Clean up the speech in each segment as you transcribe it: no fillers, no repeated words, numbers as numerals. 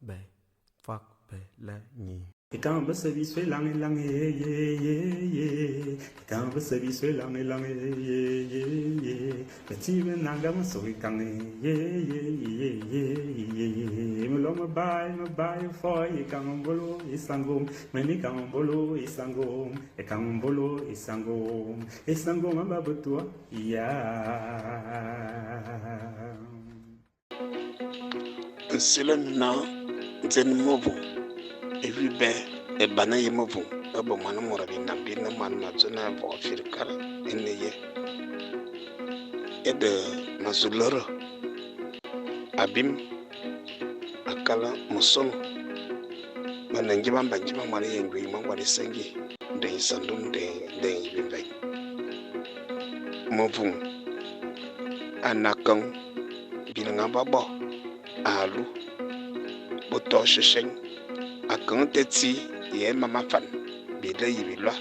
bè phật bè la nhì Quand bơ sơ bi suy lang lang ye ye ye ye Quand bơ sơ bi suy lang ye ye ye ye Cái chi bên nàng đã mà suy căng ye ye ye ye ye Mà lo mà bay phoi Càng bolo isangom Mà ni càng bolo isangom Càng bolo isangom mà ba betua ya Silen na zen movu evi be e bana ye movu abo mana mora bi nambi na man mazuna bo firkar enye e de mazuloro abim akala muson mana njima banjima mara yengwi mangwari sengi de sandum de yimbe movu anakan binanga babo alu boto shisheng akang teti ye mama fan bida yibilwa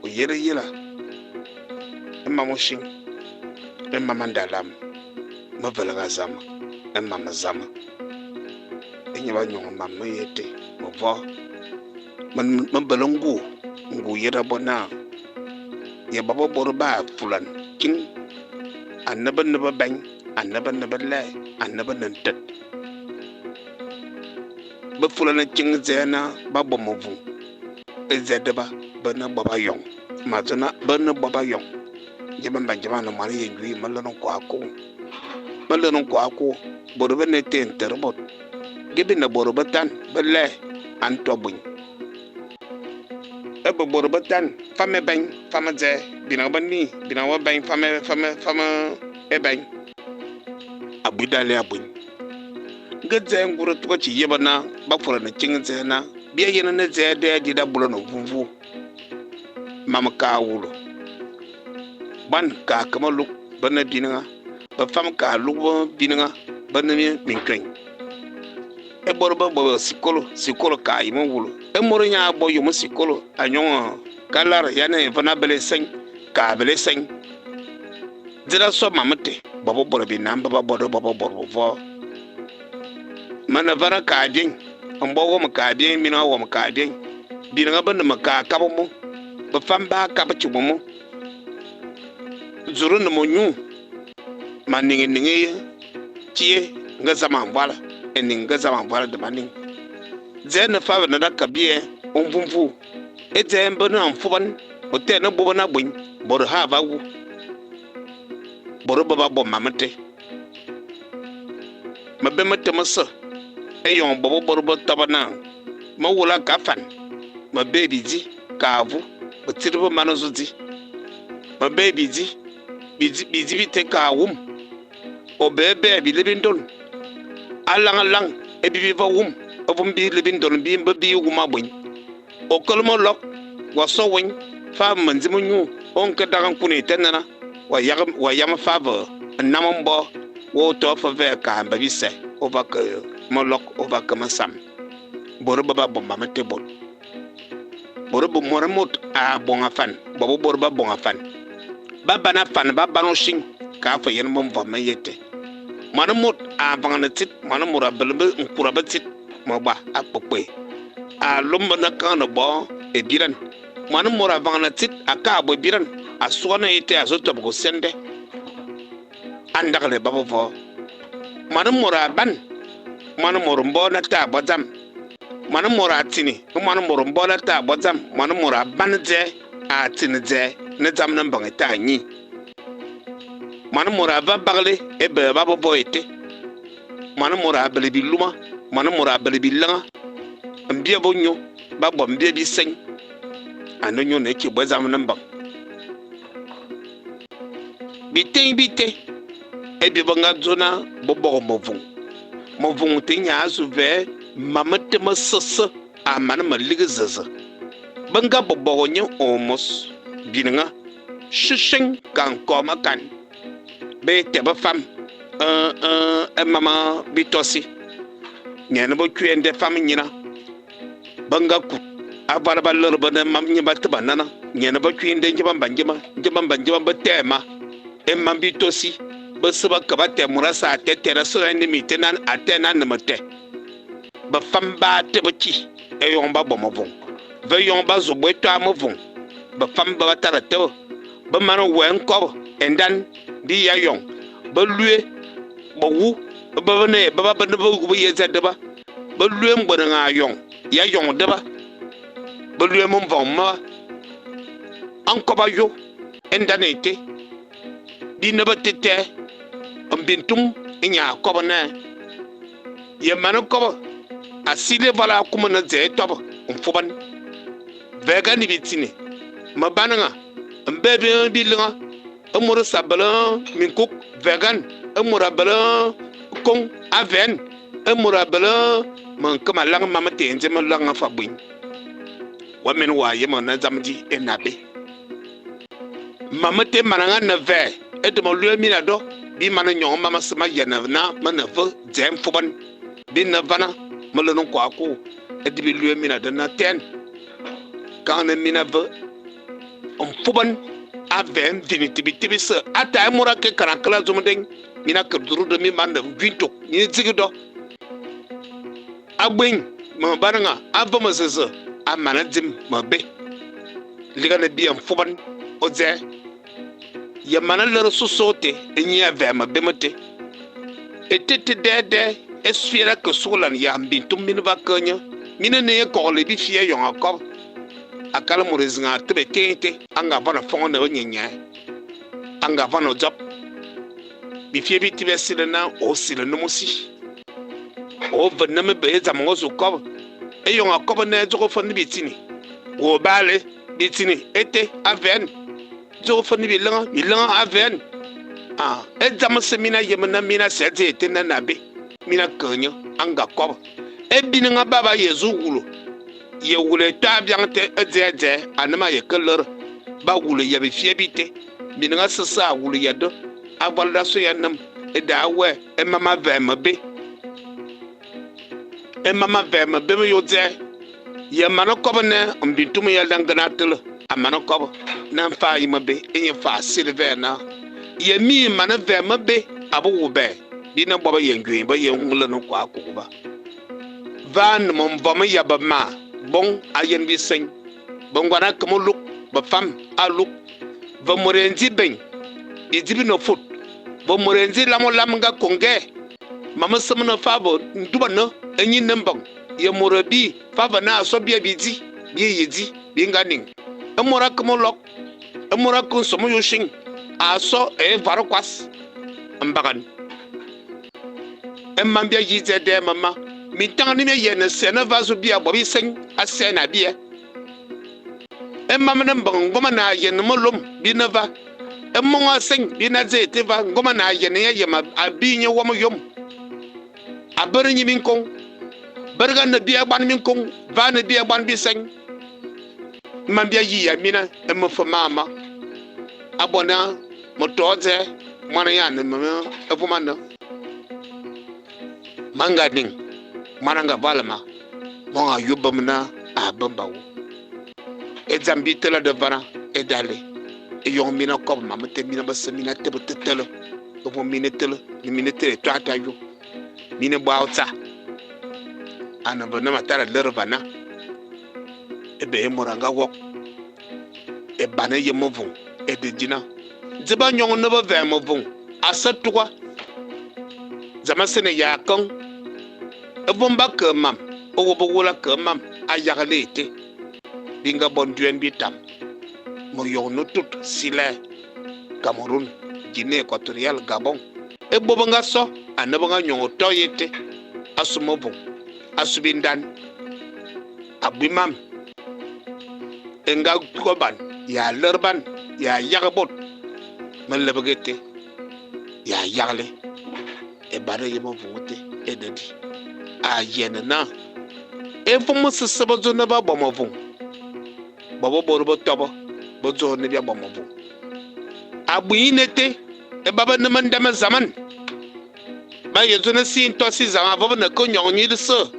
o yere yela mama shin mama ndalam mavela zama mama zama enye ba nyong mama yete movo man balongu ngu yera bona ye babo borba fulan king annaba bang annaba lai annaba nan tat ba fulana king zena ba bomovu ezedeba bana baba yong mazana bana baba yong jeba banjaba no mari yengwi malano ko ako borba ne ten terbot gebe na borba tan bele antobun ebe borba tan fame bang fame ze bina bani bina wa bang fame ebang abudale abun gadze nguru to ci yebana ba fura na cingze na biya yena na ze de di da bulo no vuvu mam ka wulo ban ka kamalu bana binanga ba fam ka lu binanga bana min kren e borba bo sikolo ka yimo wulo e moro nya bo yumo sikolo anyo kalar yana fana bele sen ka bele sen dira so mamate babo borbi namba babo vo mana vara kadin ambo wo makadin mina wo makadin binanga ban maka kabamo ba famba ka ba chumo zuru no monyu maningi tie nga zaman bala eninga zaman bala de maning zena fa na da kabie onvumvu ete mbana amfuban ote na bobo na bun bor ha bagu bor baba bo mamate mabe mate masa eyon bobo borbo tabana mawula kafan ma baby di kavu otirbo manozuti ma baby di bizi bite kawum o bebe bi libindon alang ebibi va wum ovum bi libindon bi mbi wuma bun o kolmo lok waso win fa manzimu nyu on ka dagan kuni tenana wa yam favor namambo wo to fa ve ka mbi se over molok over kama sam boro baba bomba mate bol boro bo moramot a bonga fan bobo boro ba bonga fan baba na fan baba no shin ka fa yen mom va mayete manamot a bangana tit manamura belbe nkura batit moba akpokpe a lomba na kana bo e biran manamura bangana tit aka bo biran a sona ite a zoto go sende andakale baba vo manamura ban mana morumbo na ta bozam mana mora tini mana morumbo na ta bozam mana mora banze a tini ze na zam nan bangi ta nyi mana mora va bagle e be babo boyete mana mora bele bi luma mana mora bele bi langa mbia bonyo babo mbia bi sen anonyo na ke bozam nan bang bite e bi banga zona bobo mo vung tinya azuve mamate masasa amana maliga zaza banga bobo nyo omos binanga shishing kan koma kan be te ba fam mama bitosi nyana bo kwende fam nyina banga ku abara balor bana mam nyiba tbanana nyana bo kwende njiba banjima ba tema bitosi basaba kabate murasa tetera so ende mitenan atena namate ba fam ba te ba ki e yon ba bomo vong ve yon ba zo bo to am vong ba fam ba tara te ba man wen ko endan di ya yon ba lue ba wu ba ne ba ba ne ba ye za de ba lue ngbo nga yon ya yon de ba lue mum vong ma an ko ba yo endan ete di ne ba tete ambintum nya ko ba na ye man ko asile vala kuma na ze tobo mfuban vega ni bitini mabananga mbebe bilinga amuru sabala minkuk vegan amura bala kong aven amura bala man kama lang mama tenje man lang fa buin wa men wa ye man zamdi enabe mama te mananga na ve et mo lue mi na do bi man nyon mama sama yana na man fa zem fuban bin na vana malon ko ako edibi lue mina de na ten kan mina ve fuban aven dinitibi se ata mura ke karakala zumden mina ke duru de mi man vinto ni zigido agben ma baranga avama sese amanadim mabe liga na bi fuban oze ya manal sosote enyi ave mabe mate etete dede esfiera que solan ya mbintum min vakanya mina ne ko le bi fie yon akop akala mo rezinga tebe tete anga vana fonda onyenya anga vana job bi fie bi tibe silena o silena musi o vana me be za mo zo ko e yon akop na zo fo ni bitini o bale bitini ete aven zo fo ni bilanga aven e zama semina yemna mina sete ete na nabe mina kanyo anga kob e bininga baba yezu wulo ye wule ta biante edzedze anama ye kelor ba wulo ye be fie bite bininga sasa wulo ye do agbalda so ye nam e da we e mama vema be me yo ze ye mano kob ne mbintum ye dangana tel amano kob na fa yima be enye fa silver na ye mi mana vema be abu wube dina baba yengwe ba yengula no kwa kuba van mom vama ya ba ma bon ayen bi sen bon gwana kamo luk ba fam a luk va morenzi ben di dibi no foot ba morenzi lamo lam nga konge mama samna favo nduba no enyi nembang ye morabi fava na so bia bidi bi yedi bi nganing amora kamo lok amora kun somo yoshin aso e varokwas ambagan emmambia yize de mama mi tangani me yene sena vazo bia bobi sen asena bia emmamna mbang ngoma na yene molom binava emmonga sen binaze teva ngoma na yene ye ma abinye womo yom abarinyi min kon barga na bia ban min kon va na bia ban bi sen mambia yiya mina emma fa mama abona motoze mwana yana mama efumana manga ding mananga balama monga yubamna abambawo ezambi tela de vana edale e yon mina kob mamate mina basamina tebetelo ovo minetelo ni minetele twata yo mine bauta ana bana matara lervana ebe moranga wok e bana yemovon e de dina zeba nyong no ba vemovon asatwa zama sene ya kan ebomba ke mam o bo wala ke mam ayagalete binga bon duen bitam mo yon no tout sile Cameroun Guinée équatoriale Gabon e bobanga so anabanga nyong toyete asumobo asubindan abimam enga koban ya lerban ya yagbot man lebegete ya yagle e bare yemo vote e dadi a yenna e fomo sesebozo na ba bomovon babo borbo tobo bozo ne bia bomovon abuinete e baba ne mandama zaman ba yezo na sin to si zaman baba na ko nyonyi de so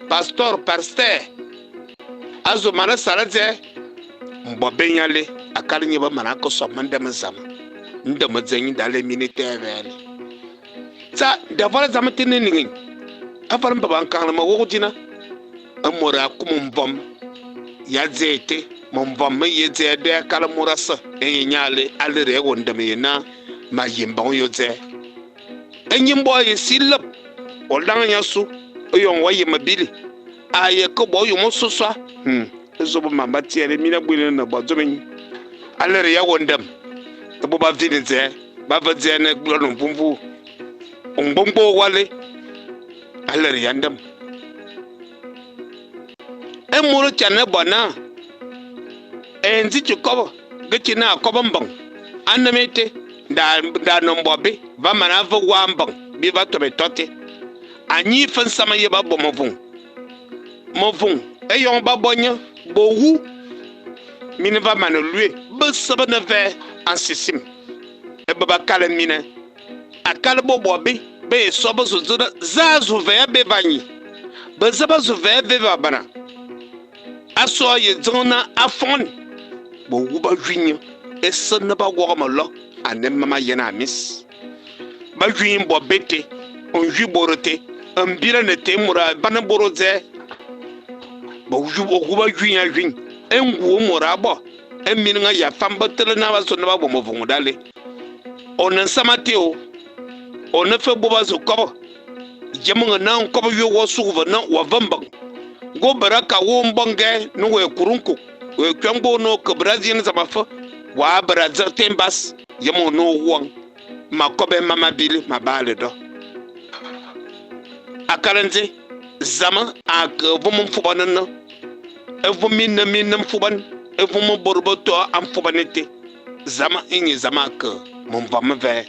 pastor azo mana saraze mbo benyale akalinye ba mana ko so mandama zaman ndama zanyi dale militaire sa da vola zaman tinini Afarin baban kan ma wo dina amora ku mum bom ya zete mum bom me ye ze de kala murasa e nyale alere wonda me na ma yimbon yo ze enyim boy silap oldang yasu yon waye mabili aye ko boy mo sosa zo bo mamba tiere mina bwile na bozo men alere ya wondam bo ba vini ze ba va ze na glo bumbu ongbongbo wale alere yandam emuru chane bona enzi chikobo gechina kobombong anamete da nombobe va mana va wambong bi va tobe tote anyi fan sama ye ba bo movung e yon ba bonya bo wu mine va mana lue be saba na ve ansisim e baba kala mine akala bo bobe be sobo zuzura zazu ve be vanyi be zaba zu ve be bana aso ye zona afon bo wu ba dwinyo e sanna ba wo ma lo anem mama yena mis ba dwin bo bete on ju borote ambira ne temura bana boroze bo ju bo wu ba dwin ya dwin engu mura bo emin nga ya famba tele na ba so na ba bo mo vongu dale onan samateo onan fe bo ba zo ko jemunga na ko yo wo suva na wa vambang go baraka wo mbonge no we kurunku we kwambo no ko brazil zama fa wa brazil tembas yemo no won makobe mama bili mabale do akalanze zama ak vum fubanan no evum min fuban evum borboto am fubanete zama inyi zama ka mom vam ve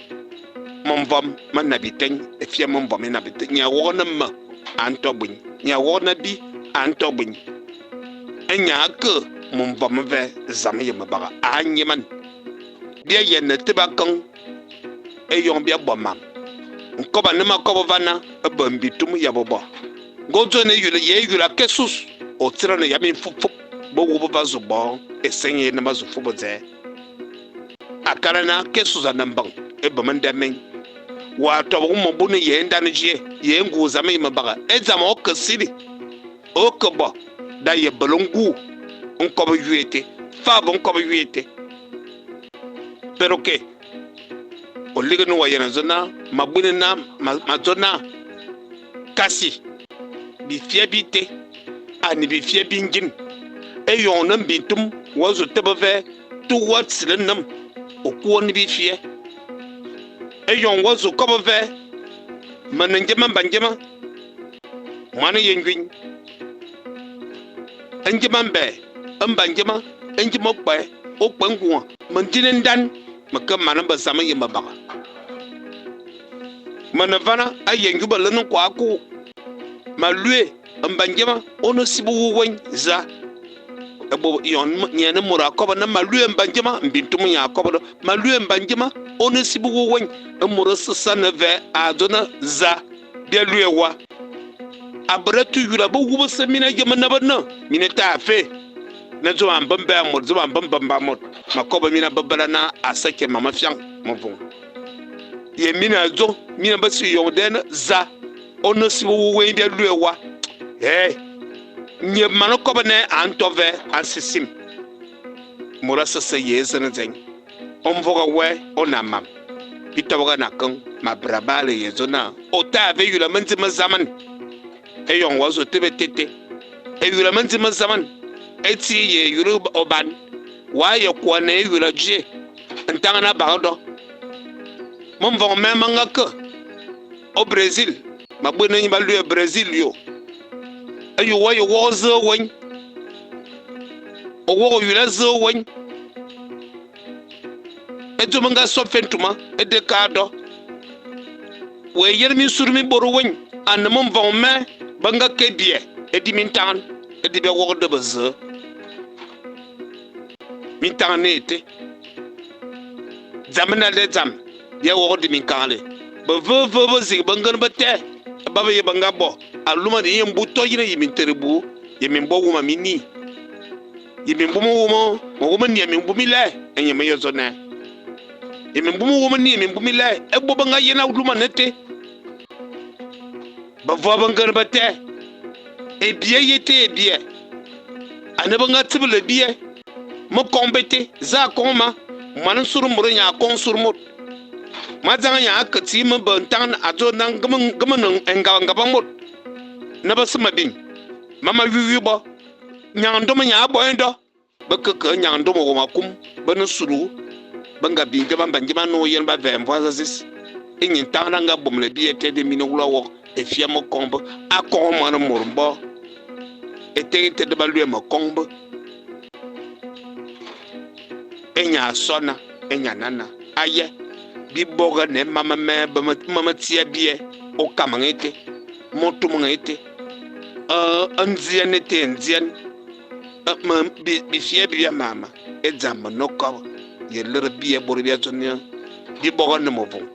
mom vam manabiten efia mom vam nabiten ya wona ma antobun ya wona bi antobun enya ka mum vom ve zam ye mabaga anyeman dia yen tebakan e yon bia bomam nkoba ne makobo vana abambitum ya bobo gozo ne yule ye yula kesus o tira ne yamin fufu bo wo ba zo bo esenye ne mazu fubo ze akara na kesus anambang e bamanda men wa to mo bunu ye ndane je ye ngu zam ye mabaga e zam o kasili o kobo da ye balongu nkobo yuete fabo nkobo yuete pero que o liga no wayana zona mabune na mazona kasi bi fiabite ani bi fiabingin e yonam bitum wazo tebave to what silenam o ko ni bi fie e yon wazo kobave manangema banjema mana yengwin anjemambe ambanjema enjimo kwe o kwanguwa mandinen dan makam manamba sama yema baga manavana ayengu balanu kwa ku malue ambanjema ono sibu wen za ebo yon nyane mura koba na malue ambanjema mbintum nya koba malue ambanjema ono sibu wen amura sasana ve adona za de luewa abratu yura bo wubo semina jema nabana mineta fe na zo ambamba mo zo ambamba mo makoba mina babala na asake mama fiang mvung ye mina zo mina basi yo den za ono si wo we de luewa nye manokoba ne antove ansisim murasa se yezana zen omvoga we onamam bitawaga nakon mabrabale yezona ota ave yula manzi mazaman eyon wazo tebetete eyula manzi mazaman eti ye yuru oban wa ye kwa ne yula je ntanga bagdo mom vong me mangaka o Brazil mabuna ni balu Brazil yo ayu wa yo wozo wen o wo yula zo wen eto manga so fentuma ede kado we yermi surmi boru wen an mom vong me banga kedie edi mintan edi be wo de bazo mintan nete zamana de zam ya wo de minkale ba vo zig bangan bate baba ye banga bo aluma de yembu to yina yimin terbu yemin bo wuma mini yemin bo mo wuma ni yemin bo mi le enye me yozo na yemin bo wuma ni yemin bo mi le e bo banga yena aluma nete ba vo ban gar ba te e biye yete e biye ane ba ngati le biye mo kombete za koma man sur mur nya kon sur mut ma zanga nya akati mo ban tan azo nan gam enga ba mut na ba sama bin mama wiwi bo nyando nya bo endo ba ke nyando mo ma kum ba no suru ba nga bi ga ban jima no yen ba vem voices inyin tan nga bom le biye te de mino wula wo e fia mo kombo a ko mo no murbo e te de ba lue mo kombo enya sona enya nana aye bi boga ne mama me ba mama tia bie o kamangete moto mangete anzia ne te nzien ma bi fia bi mama e zamba no ko ye lere bie bor bia tonia bi boga ne mo vung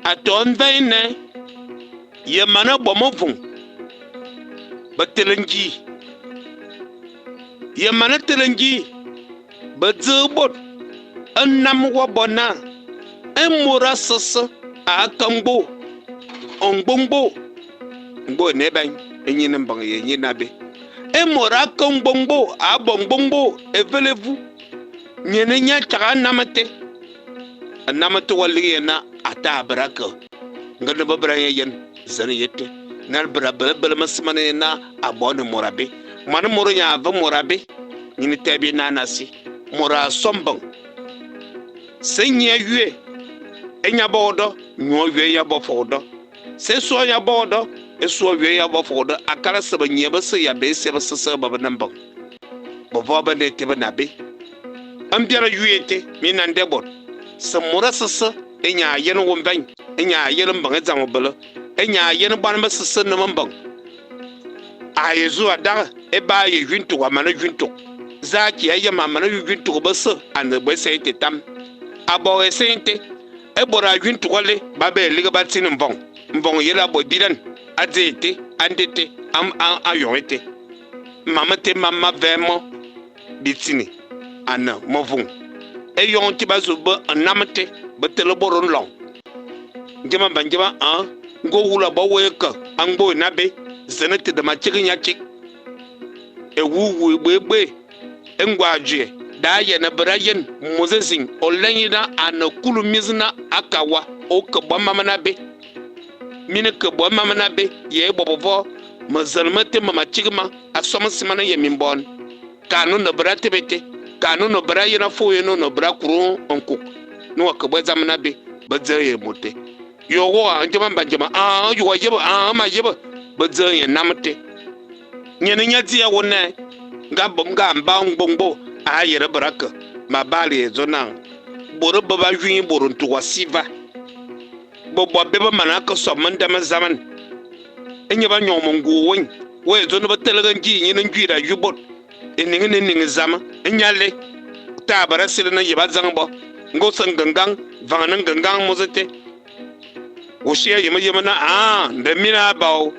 aton vaine ye mana bo mo vung ba telenji ye mana telenji ba zubot annam wa bona emura sasa akambo ongbongbo ngbo ne ban enyin mbang ye nyin nabe emura kambongbo abongbongbo evelevu nyene nya taga namate wali na ata baraka ngana babra yen zan yete nan bra masmane na abone morabe man moro nya va morabe nyini tebi na nasi mora sombong senye yue enya bodo nyo yue ya bofodo se so ya bodo e so yue ya bofodo akara se banye ba se ya be se ba se ba nambong bo ba ne te ba nabe ambiara yue te mi nan debot se mora se enya yen womban enya yen mbang zam bolo enya yen ban ba se na mbang ayezu ada e ba ye juntu wa mana juntu zaki aye mama na juntu ba se an ba se te tam abo esente e bora juntu wale ba be liga ba tin mbong yela bo bidan azete andete am ayoete mama vemo bitini ana movung e yon ti bazuba anamte betelo boron long jema banjema ngo wula ba weka angbo nabe zenete de machigi nyachik e wuwu gbegbe engwaje da ya na brayen mozezin olanyina ana kulu mizna akawa o ka mama nabe mine ka mama nabe ye bobovo mazalmate mama chigma asoma simana ye mimbon kanu na brate bete kanu no brayina foye no brakuru onku no ka bazamna be bazaye mote yo wo anjama banjama yo wajeba ma jeba bazaye namte nyene nyati ya wona ngabom gamba ngbongbo ayere braka mabali zona boro baba jwi boro ntuwa siva bobo beba manaka so mandama zaman enye ba nyomo nguwon we zona batelagan ji nyene njira yubot eningi zama enyale ta barasile na yeba zangbo ngo sangangang vangan gangang mozete woshiya yema na ndemina bawo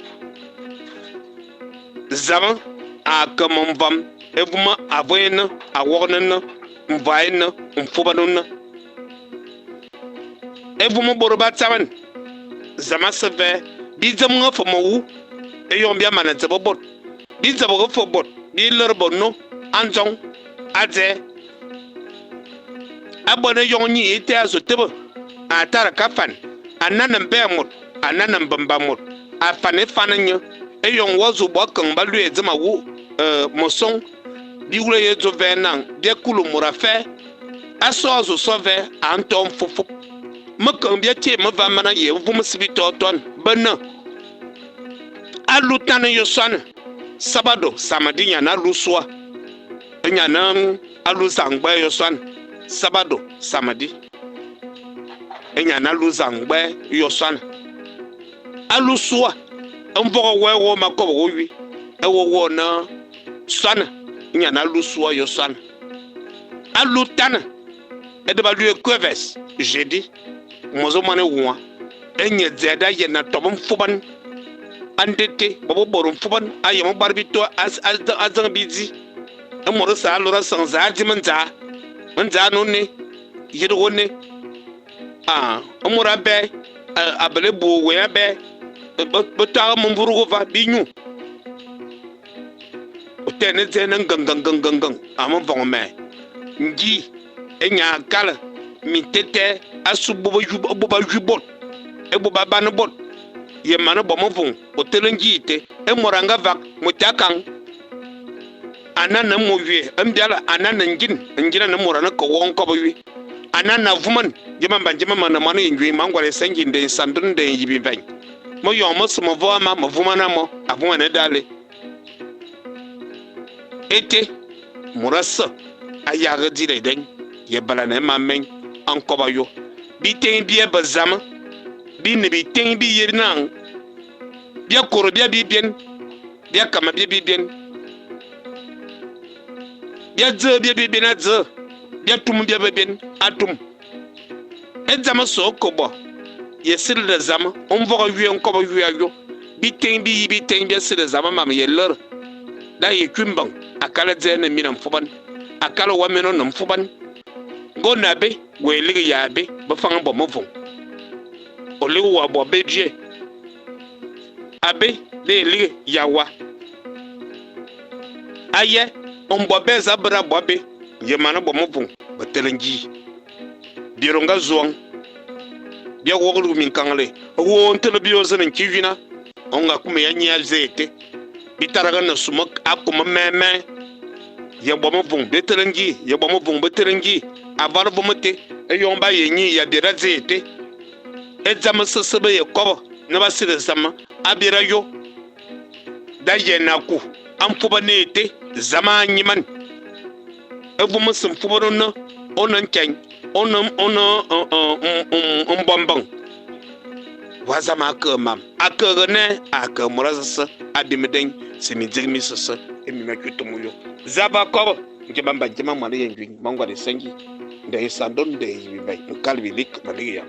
zama akamon vam evuma avoyena awogna mvaina mfubanuna evuma boroba taban zama seve bizamnga fomowu eyombia manate bobot bizabo fobot bi lerbono anjong aze abone yonyi ite azotebe atara kafan anana mbemot anana mbambamot afane fananya eyon wozu bokan balu ezema wu mosong biwule yezo venang de kulu murafe asozo sove antom fufu makan bia che mava mana ye vum sibito ton bana alutan yosan sabado samadinya na luswa enya nan alusangba yosan sabado samadi enya na luzangba yosan aluswa mvogo wewo makobo wowi ewo na sana nya na luswa yo sana alutana edeba lu ekweves jeudi mozo mane wwa enye zeda ye na tobum fuban andete bobo borum fuban ayemo barbito azang bizi amoro sa lora sanza dimanza manza no ne yedo ne amora be abele bo we be bata mun burugo va binyu otene zene gang amon vong me ngi enya kala mi tete asubo bo jubot e bo ban bot ye manu bo mo vong otele ngi te e moranga vak mutakan anana mo wie ambiala anana ngina na morana ko won ko wi anana vuman jema mana manu ngwi mangwale sangi nde sandun de yibi vang mo yo mo sumo voma mo vumana mo avumana dale ete murasa ayaga dire den ye balana mamen an ko ba yo bi ten bi e bazama bi ne bi ten bi yirnan bi akoro bi bien bi akama bi bien bi adze bi bien adze bi atum bi bien atum e zama so ko bo ye sir da zama on voga wi on ko ba wi ayo bi ten bi sir da zama mam ye lor da ye kwimbang akala zene minam fuban akala wameno nam fuban go na be we ligi ya be ba fanga bo mofo o ligi wa bo be je abe de ligi ya wa aye on bo be zabra bo be ye mana bo mofo ba telengi bironga zuang bia woglu min kangle wo on tele bio zenen kivina on ga kuma ya nya zete bitaraga na sumak akuma meme ya bomo vung beterengi ya bomo vung beterengi avar bomete e yomba yenyi ya bira zete e zama sesebe ye kobo na basire zama abira yo da yenaku amfuba nete zama nyiman e bomo sumfuba no onan kyan onan bombang wazama akamam akagane akamurasa adimeden simijigmi sasa emi makutomuyo zaba kobo nke bamba jema mane yenjin mangwa de sengi de sandon de yibai kalbi lik maliya